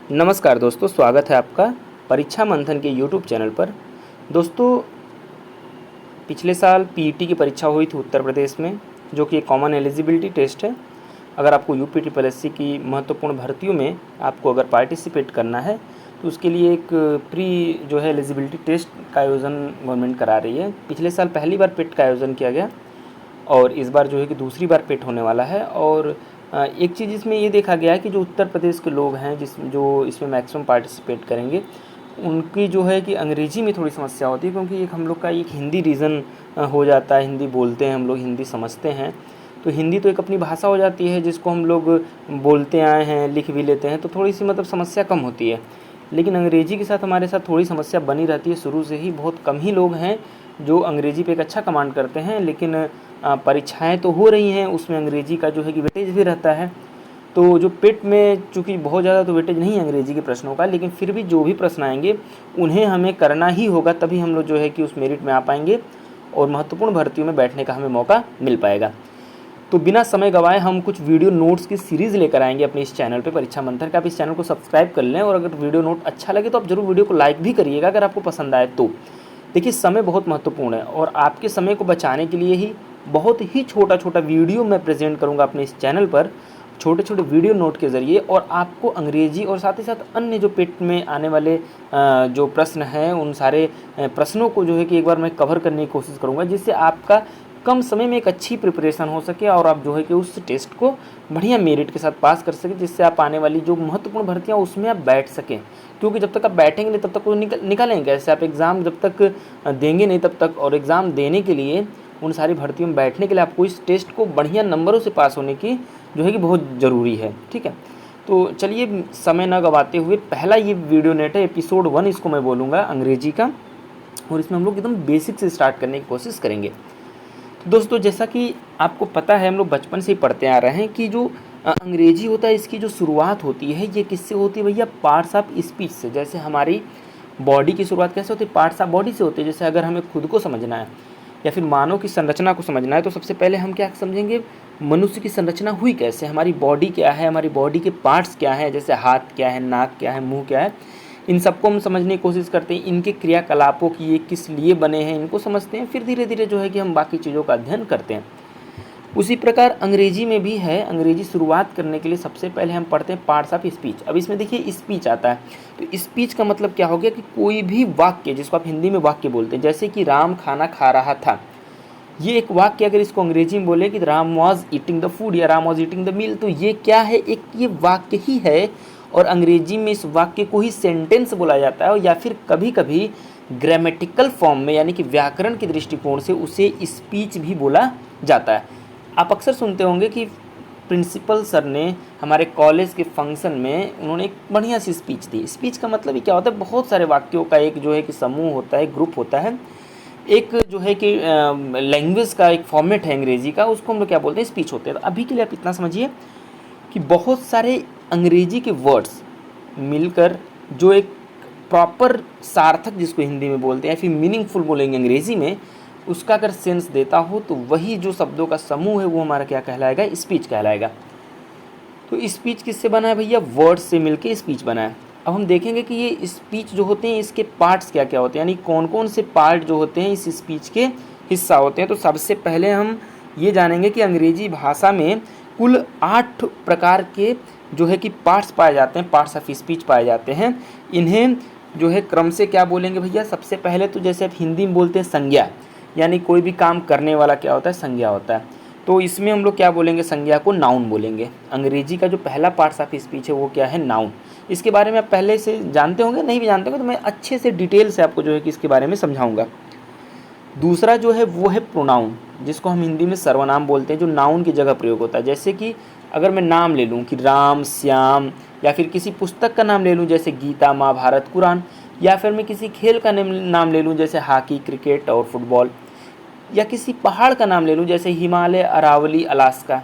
नमस्कार दोस्तों, स्वागत है आपका परीक्षा मंथन के यूट्यूब चैनल पर। दोस्तों, पिछले साल पीईटी की परीक्षा हुई थी उत्तर प्रदेश में, जो कि एक कॉमन एलिजिबिलिटी टेस्ट है। अगर आपको यूपी ट्रिपल एससी की महत्वपूर्ण भर्तियों में आपको अगर पार्टिसिपेट करना है तो उसके लिए एक प्री जो है एलिजिबिलिटी टेस्ट का आयोजन गवर्नमेंट करा रही है। पिछले साल पहली बार पेट का आयोजन किया गया और इस बार जो है कि दूसरी बार पेट होने वाला है। और एक चीज़ इसमें ये देखा गया है कि जो उत्तर प्रदेश के लोग हैं जो इसमें मैक्सिमम पार्टिसिपेट करेंगे, उनकी जो है कि अंग्रेजी में थोड़ी समस्या होती है, क्योंकि एक हम लोग का एक हिंदी रीजन हो जाता है। हिंदी बोलते हैं हम लोग, हिंदी समझते हैं, तो हिंदी तो एक अपनी भाषा हो जाती है जिसको हम लोग बोलते आए हैं, लिख भी लेते हैं, तो थोड़ी सी मतलब समस्या कम होती है। लेकिन अंग्रेजी के साथ हमारे साथ थोड़ी समस्या बनी रहती है शुरू से ही। बहुत कम ही लोग हैं जो अंग्रेजी पे एक अच्छा कमांड करते हैं, लेकिन परीक्षाएं तो हो रही हैं, उसमें अंग्रेजी का जो है कि वेटेज भी रहता है। तो जो पेट में चूँकि बहुत ज़्यादा तो वेटेज नहीं है अंग्रेजी के प्रश्नों का, लेकिन फिर भी जो भी प्रश्न आएंगे उन्हें हमें करना ही होगा, तभी हम लोग जो है कि उस मेरिट में आ पाएंगे और महत्वपूर्ण भर्तियों में बैठने का हमें मौका मिल पाएगा। तो बिना समय गवाए हम कुछ वीडियो नोट्स की सीरीज़ लेकर आएंगे अपने इस चैनल पे परीक्षा मंथन का। आप इस चैनल को सब्सक्राइब कर लें और अगर वीडियो नोट अच्छा लगे तो आप जरूर वीडियो को लाइक भी करिएगा अगर आपको पसंद आए तो। देखिए, समय बहुत महत्वपूर्ण है और आपके समय को बचाने के लिए ही बहुत ही छोटा छोटा वीडियो मैं प्रेजेंट करूँगा अपने इस चैनल पर, छोटे छोटे वीडियो नोट के ज़रिए। और आपको अंग्रेजी और साथ ही साथ अन्य जो पेट में आने वाले जो प्रश्न हैं उन सारे प्रश्नों को जो है कि एक बार मैं कवर करने की कोशिश करूँगा, जिससे आपका कम समय में एक अच्छी प्रिपरेशन हो सके और आप जो है कि उस टेस्ट को बढ़िया मेरिट के साथ पास कर सकें, जिससे आप आने वाली जो महत्वपूर्ण भर्तियाँ उसमें आप बैठ सकें। क्योंकि जब तक आप बैठेंगे नहीं तब तक वो निकालेंगे कैसे? आप एग्ज़ाम जब तक देंगे नहीं तब तक, और एग्ज़ाम देने के लिए उन सारी भर्तियों में बैठने के लिए आपको इस टेस्ट को बढ़िया नंबरों से पास होने की जो है कि बहुत ज़रूरी है। ठीक है, तो चलिए समय न गवाते हुए पहला ये वीडियो नेट है, एपिसोड 1 इसको मैं बोलूँगा अंग्रेजी का, और इसमें हम लोग एकदम बेसिक से स्टार्ट करने की कोशिश करेंगे। तो दोस्तों, जैसा कि आपको पता है, हम लोग बचपन से ही पढ़ते आ रहे हैं कि जो अंग्रेजी होता है इसकी जो शुरुआत होती है ये किससे होती है भैया? पार्ट्स ऑफ स्पीच से। जैसे हमारी बॉडी की शुरुआत कैसे होती है? पार्ट्स ऑफ बॉडी से होती है। जैसे अगर हमें खुद को समझना है या फिर मानव की संरचना को समझना है तो सबसे पहले हम क्या समझेंगे? मनुष्य की संरचना हुई कैसे, हमारी बॉडी क्या है, हमारी बॉडी के पार्ट्स क्या हैं, जैसे हाथ क्या है, नाक क्या है, मुंह क्या है, इन सबको हम समझने की कोशिश करते हैं। इनके क्रियाकलापों की ये किस लिए बने हैं इनको समझते हैं, फिर धीरे धीरे जो है कि हम बाकी चीज़ों का अध्ययन करते हैं। उसी प्रकार अंग्रेजी में भी है। अंग्रेजी शुरुआत करने के लिए सबसे पहले हम पढ़ते हैं पार्ट्स ऑफ स्पीच। अब इसमें देखिए स्पीच आता है, तो स्पीच का मतलब क्या हो गया कि कोई भी वाक्य जिसको आप हिंदी में वाक्य बोलते हैं, जैसे कि राम खाना खा रहा था, ये एक वाक्य अगर इसको अंग्रेजी में बोले कि Ram was eating the food या Ram was eating the meal, तो ये क्या है? एक ये वाक्य ही है। और अंग्रेजी में इस वाक्य को ही सेंटेंस बोला जाता है, या फिर कभी कभी ग्रामेटिकल फॉर्म में यानी कि व्याकरण के दृष्टिकोण से उसे स्पीच भी बोला जाता है। आप अक्सर सुनते होंगे कि प्रिंसिपल सर ने हमारे कॉलेज के फंक्शन में उन्होंने एक बढ़िया सी स्पीच दी। स्पीच का मतलब ही क्या होता है? बहुत सारे वाक्यों का एक जो है कि समूह होता है, ग्रुप होता है, एक जो है कि लैंग्वेज का एक फॉर्मेट है अंग्रेजी का, उसको हम लोग क्या बोलते हैं? स्पीच होते हैं। तो अभी के लिए आप इतना समझिए कि बहुत सारे अंग्रेजी के वर्ड्स मिलकर जो एक प्रॉपर सार्थक, जिसको हिंदी में बोलते हैं, फिर मीनिंगफुल बोलेंगे अंग्रेजी में, उसका अगर सेंस देता हो तो वही जो शब्दों का समूह है वो हमारा क्या कहलाएगा? स्पीच कहलाएगा। तो स्पीच किससे बना है भैया? वर्ड्स से मिलके स्पीच बना है। अब हम देखेंगे कि ये स्पीच जो होते हैं इसके पार्ट्स क्या क्या होते हैं, यानी कौन कौन से पार्ट जो होते हैं इस स्पीच के हिस्सा होते हैं। तो सबसे पहले हम ये जानेंगे कि अंग्रेजी भाषा में कुल 8 प्रकार के जो है कि पार्ट्स पाए जाते हैं, पार्ट्स ऑफ स्पीच पाए जाते हैं। इन्हें जो है क्रम से क्या बोलेंगे भैया? सबसे पहले तो जैसे आप हिंदी में बोलते हैं संज्ञा, यानी कोई भी काम करने वाला क्या होता है? संज्ञा होता है। तो इसमें हम लोग क्या बोलेंगे? संज्ञा को नाउन बोलेंगे। अंग्रेजी का जो पहला पार्ट्स ऑफ स्पीच है वो क्या है? नाउन। इसके बारे में आप पहले से जानते होंगे, नहीं भी जानते होंगे तो मैं अच्छे से डिटेल से आपको जो है कि इसके बारे में समझाऊंगा। दूसरा जो है वो है प्रोनाउन, जिसको हम हिंदी में सर्वनाम बोलते हैं, जो नाउन की जगह प्रयोग होता है। जैसे कि अगर मैं नाम ले लूँ कि राम, श्याम, या फिर किसी पुस्तक का नाम ले लूँ जैसे गीता, महाभारत, कुरान, या फिर मैं किसी खेल का नाम ले लूँ जैसे हॉकी, क्रिकेट और फुटबॉल, या किसी पहाड़ का नाम ले लूँ जैसे हिमालय, अरावली, अलास्का,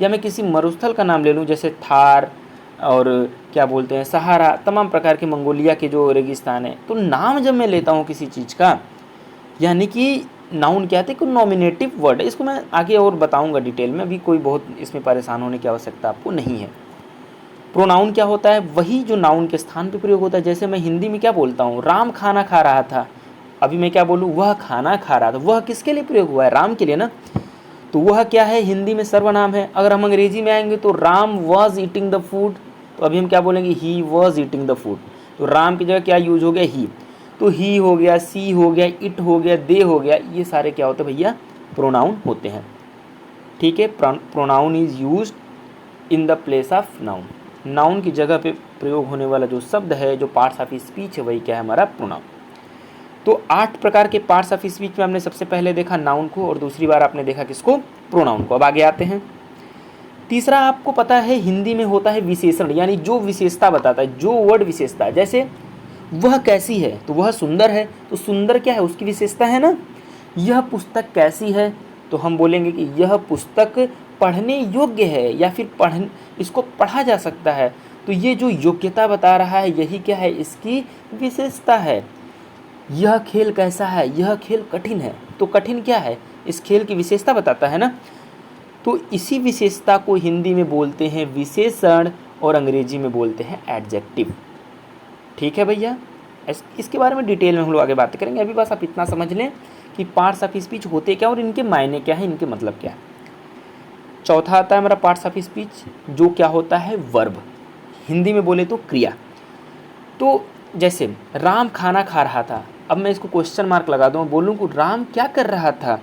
या मैं किसी मरुस्थल का नाम ले लूँ जैसे थार और क्या बोलते हैं सहारा, तमाम प्रकार के मंगोलिया के जो रेगिस्तान है। तो नाम जब मैं लेता हूँ किसी चीज़ का, यानी कि नाउन क्या है? कोई नॉमिनेटिव वर्ड है। इसको मैं आगे और बताऊंगा डिटेल में, अभी कोई बहुत इसमें परेशान होने की आवश्यकता आपको नहीं है। प्रोनाउन क्या होता है, वही जो नाउन के स्थान पे प्रयोग होता है। जैसे मैं हिंदी में क्या बोलता हूँ, राम खाना खा रहा था, अभी मैं क्या बोलूँ, वह खाना खा रहा था, वह किसके लिए प्रयोग हुआ है, राम के लिए ना। तो वह क्या है, हिंदी में सर्वनाम है। अगर हम अंग्रेजी में आएंगे तो Ram was eating the food, तो अभी हम क्या बोलेंगे, he was eating the food. तो राम की जगह क्या यूज हो गया, ही। तो ही हो गया, सी हो गया, इट हो गया, दे हो गया, ये सारे क्या होते हैं भैया, प्रोनाउन होते हैं। ठीक है, pronoun is use in the place of noun. Noun की जगह पे प्रयोग होने वाला जो शब्द है, जो पार्ट्स ऑफ स्पीच है, वही क्या है, हमारा प्रोनाउन। तो 8 प्रकार के पार्ट्स ऑफ स्पीच में हमने सबसे पहले देखा नाउन को, और दूसरी बार आपने देखा किसको, प्रोनाउन को। अब आगे आते हैं। तीसरा, आपको पता है हिंदी में होता है विशेषण, यानी जो विशेषता बताता है, जो वर्ड विशेषता है। जैसे वह कैसी है, तो वह सुंदर है, तो सुंदर क्या है, उसकी विशेषता है ना। यह पुस्तक कैसी है, तो हम बोलेंगे कि यह पुस्तक पढ़ने योग्य है, या फिर इसको पढ़ा जा सकता है। तो ये जो योग्यता बता रहा है, यही क्या है, इसकी विशेषता है। यह खेल कैसा है, यह खेल कठिन है, तो कठिन क्या है, इस खेल की विशेषता बताता है ना। तो इसी विशेषता को हिंदी में बोलते हैं विशेषण, और अंग्रेजी में बोलते हैं एडजेक्टिव। ठीक है भैया, इसके बारे में डिटेल में हम लोग आगे बात करेंगे। अभी बस आप इतना समझ लें कि पार्ट्स ऑफ स्पीच होते क्या और इनके मायने क्या है, इनके मतलब क्या है। चौथा आता है हमारा पार्ट्स ऑफ स्पीच, जो क्या होता है, वर्ब। हिंदी में बोले तो क्रिया। तो जैसे राम खाना खा रहा था, अब मैं इसको क्वेश्चन मार्क लगा दूँ, बोलूँ कि राम क्या कर रहा था,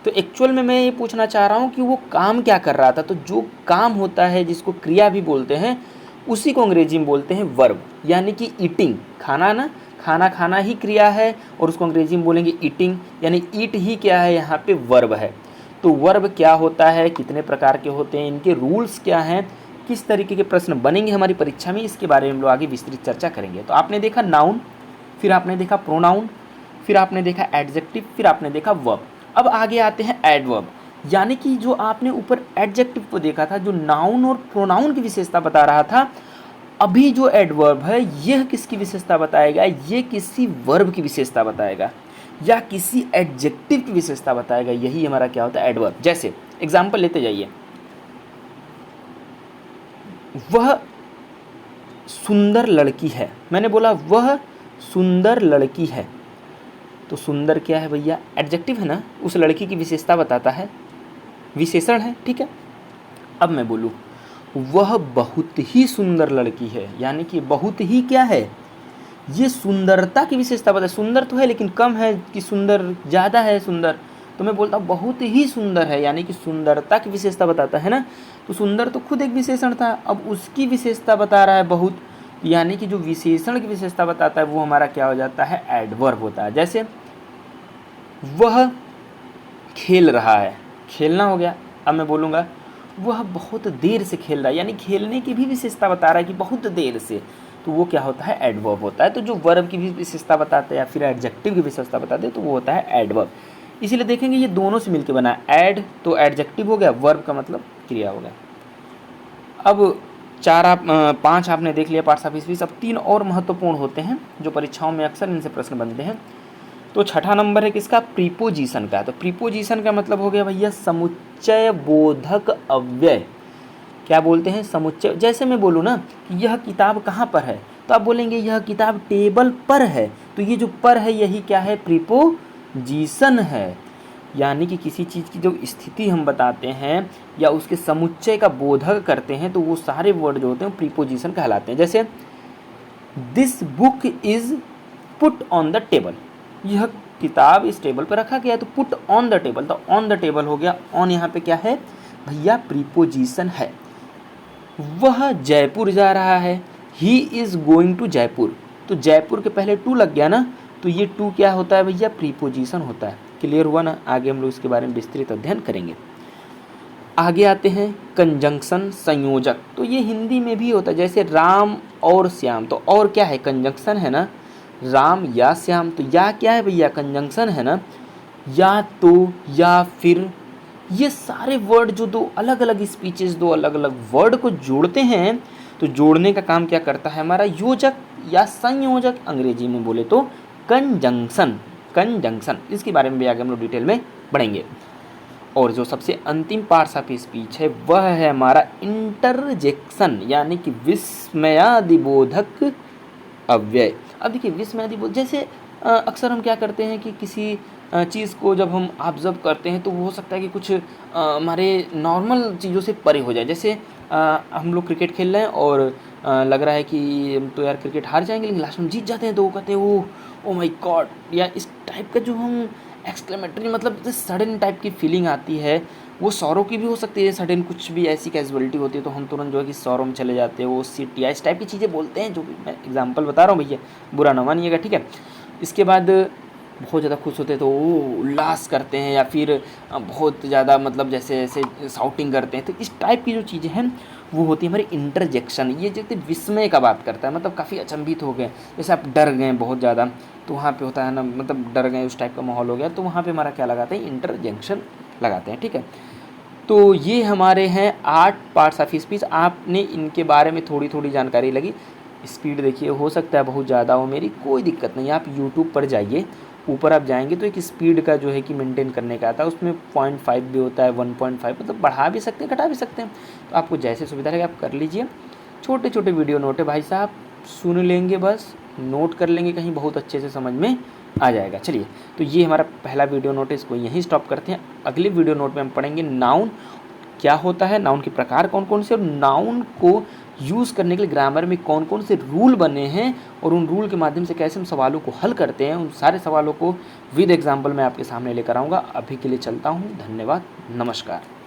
तो एक्चुअल में मैं ये पूछना चाह रहा हूँ कि वो काम क्या कर रहा था। तो जो काम होता है, जिसको क्रिया भी बोलते हैं, उसी को अंग्रेजी में बोलते हैं वर्ब। यानी कि ईटिंग, खाना ना, खाना खाना ही क्रिया है, और उसको अंग्रेजी में बोलेंगे ईटिंग, यानी ईट ही क्या है, यहाँ पे वर्ब है। तो वर्ब क्या होता है, कितने प्रकार के होते हैं, इनके रूल्स क्या हैं, किस तरीके के प्रश्न बनेंगे हमारी परीक्षा में, इसके बारे में हम लोग आगे विस्तृत चर्चा करेंगे। तो आपने देखा नाउन, फिर आपने देखा प्रोनाउन, फिर आपने देखा एडजेक्टिव, फिर आपने देखा वर्ब। अब आगे आते हैं एडवर्ब, यानी कि जो आपने ऊपर एडजेक्टिव को देखा था, जो नाउन और प्रोनाउन की विशेषता बता रहा था, अभी जो एडवर्ब है, यह किसकी विशेषता बताएगा, ये किसी वर्ब की विशेषता बताएगा, या किसी एडजेक्टिव की विशेषता बताएगा। यही हमारा क्या होता है, एडवर्ब। जैसे एग्जाम्पल लेते जाइए, वह सुंदर लड़की है, मैंने बोला वह सुंदर लड़की है, तो सुंदर क्या है भैया, एडजेक्टिव है ना, उस लड़की की विशेषता बताता है, विशेषण है। ठीक है, अब मैं बोलूँ वह बहुत ही सुंदर लड़की है, यानी कि बहुत ही क्या है, ये सुंदरता की विशेषता बताता है। सुंदर तो है लेकिन कम है, कि सुंदर ज़्यादा है सुंदर, तो मैं बोलता हूँ बहुत ही सुंदर है, यानी कि सुंदरता की विशेषता बताता है ना। तो सुंदर तो खुद एक विशेषण था, अब उसकी विशेषता बता रहा है बहुत, यानी कि जो विशेषण की विशेषता बताता है वो हमारा क्या हो जाता है, एडवर्ब होता है। जैसे वह खेल रहा है, खेलना हो गया। अब मैं बोलूँगा वह बहुत देर से खेल रहा है, यानी खेलने की भी विशेषता बता रहा है कि बहुत देर से, तो वो क्या होता है, एडवर्ब होता है। तो जो वर्ब की भी विशेषता बताते हैं या फिर एडजेक्टिव की विशेषता बताते हैं, तो वो होता है एडवर्ब। इसीलिए देखेंगे ये दोनों से मिलकर बना है, एड तो एडजेक्टिव हो गया, वर्ब का मतलब क्रिया हो गया। अब 5 आपने देख लिया पार्ट्स ऑफ स्पीच। अब 3 और महत्वपूर्ण होते हैं जो परीक्षाओं में अक्सर इनसे प्रश्न बनते हैं। तो छठा नंबर है किसका, प्रीपोजिशन का। तो प्रीपोजिशन का मतलब हो गया भैया समुच्चय बोधक अव्यय। क्या बोलते हैं, समुच्चय। जैसे मैं बोलूँ ना कि यह किताब कहाँ पर है, तो आप बोलेंगे यह किताब टेबल पर है, तो ये जो पर है यही क्या है, प्रीपोजिशन है। यानी कि किसी चीज़ की जो स्थिति हम बताते हैं या उसके समुच्चय का बोधक करते हैं, तो वो सारे वर्ड जो होते हैं प्रीपोजिशन कहलाते हैं। जैसे this book is put on the table, यह किताब इस टेबल पर रखा गया है, तो पुट ऑन द टेबल, तो ऑन द टेबल हो गया। ऑन यहाँ पे क्या है भैया, प्रीपोजिशन है। वह जयपुर जा रहा है, he is going to Jaipur, तो जयपुर के पहले टू लग गया ना, तो ये टू क्या होता है भैया, प्रीपोजिशन होता है। क्लियर हुआ ना, आगे हम लोग इसके बारे में विस्तृत अध्ययन करेंगे। आगे आते हैं कंजंक्शन, संयोजक। तो ये हिंदी में भी होता है, जैसे राम और श्याम, तो और क्या है, कंजंक्शन है ना, राम या श्याम, तो या क्या है भैया, कंजंक्शन है ना, या तो, या फिर, ये सारे वर्ड जो दो अलग अलग स्पीचेस, दो अलग अलग वर्ड को जोड़ते हैं, तो जोड़ने का काम क्या करता है हमारा, योजक या संयोजक, अंग्रेजी में बोले तो कंजंक्शन। कंजंक्शन, इसके बारे में भी आगे हम लोग डिटेल में पढ़ेंगे। और जो सबसे अंतिम पार्ट्स ऑफ स्पीच है वह है हमारा इंटरजेक्शन, यानी कि विस्मयादिबोधक अव्यय। अब देखिए विस्मयादिबोधक, जैसे अक्सर हम क्या करते हैं कि किसी चीज़ को जब हम ऑब्जर्व करते हैं तो वो हो सकता है कि कुछ हमारे नॉर्मल चीज़ों से परे हो जाए। जैसे हम लोग क्रिकेट खेल रहे हैं और लग रहा है कि हम तो यार क्रिकेट हार जाएंगे, लेकिन लास्ट में जीत जाते हैं तो वो कहते हैं ओ माय गॉड, या इस टाइप का जो हम एक्सक्लेमेटरी, मतलब सडन टाइप की फीलिंग आती है, वो सौरों की भी हो सकती है। सडन कुछ भी ऐसी कैजुअलिटी होती है तो हम तुरंत जो है कि सौरों में चले जाते हैं, वो सिट या इस टाइप की चीज़ें बोलते हैं, जो भी मैं एग्जांपल बता रहा हूँ भैया, बुरा ना मानिएगा, ठीक है। इसके बाद बहुत ज़्यादा खुश होते हैं तो वो उल्लास करते हैं, या फिर बहुत ज़्यादा मतलब जैसे ऐसे शाउटिंग करते हैं। तो इस टाइप की जो चीज़ें हैं वो होती है हमारी इंटरजेक्शन। ये जैसे विस्मय का बात करता है, मतलब काफ़ी अचंभित हो गए, जैसे आप डर गए बहुत ज़्यादा, तो वहाँ पे होता है ना, मतलब डर गए, उस टाइप का माहौल हो गया, तो वहाँ पे हमारा क्या लगाते हैं, इंटरजेक्शन लगाते हैं, ठीक है। तो ये हमारे हैं 8 पार्ट्स ऑफ स्पीच। आपने इनके बारे में थोड़ी थोड़ी जानकारी लगी। स्पीड देखिए हो सकता है बहुत ज़्यादा हो मेरी, कोई दिक्कत नहीं, आप यूट्यूब पर जाइए, ऊपर आप जाएंगे तो एक स्पीड का जो है कि मेंटेन करने का आता है, उसमें 0.5 भी होता है, 1.5, मतलब बढ़ा भी सकते हैं घटा भी सकते हैं, तो आपको जैसे सुविधा लगे आप कर लीजिए। छोटे छोटे वीडियो नोट है भाई साहब, सुन लेंगे बस, नोट कर लेंगे कहीं, बहुत अच्छे से समझ में आ जाएगा। चलिए, तो ये हमारा पहला वीडियो नोट है, इसको यहीं स्टॉप करते हैं। अगले वीडियो नोट में हम पढ़ेंगे नाउन क्या होता है, नाउन के प्रकार कौन कौन से, और नाउन को यूज़ करने के लिए ग्रामर में कौन कौन से रूल बने हैं, और उन रूल के माध्यम से कैसे हम सवालों को हल करते हैं। उन सारे सवालों को विद एग्जाम्पल मैं आपके सामने लेकर आऊँगा। अभी के लिए चलता हूँ, धन्यवाद, नमस्कार।